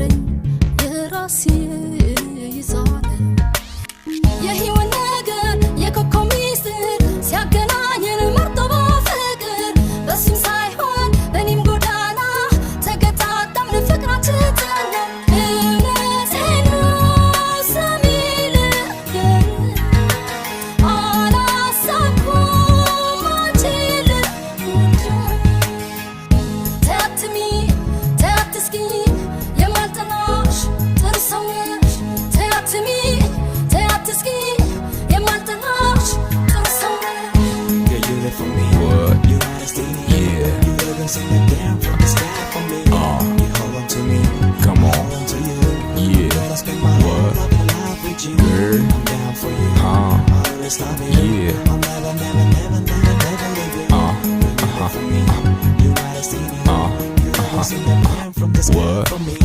ሲኖረኝ የራሴ ይዛለ የህይወት ነገር የኮከብ ሚስጥር ሲያገናኘን መርጦ በፍቅር በሱም ሳይሆን በእኔም ጎዳና ተገጣጠምን ፍቅራችን ጸና እውነቴ ነው ሰሚል አላሰብኩም አንቺን ተያትሚ ተያትስኪ የማልጠላሽ ጥሩ ሰው ነሽ ተያትሚ ተያትስኪ የማልጠላሽ ጥሩ ሰው ነሽ Girl, you live for me. What? You understand me. Yeah. You live and sing it down from the sky for me. You hold on to me. Come on. Hold on to you. Yeah. Girl, I spend my whole life with you. Girl. I'm down for you. I'll always love you. Yeah. I'll never, never, never, never, never leave you. You live for me. You understand me. You live and sing it down from the sky What? for me.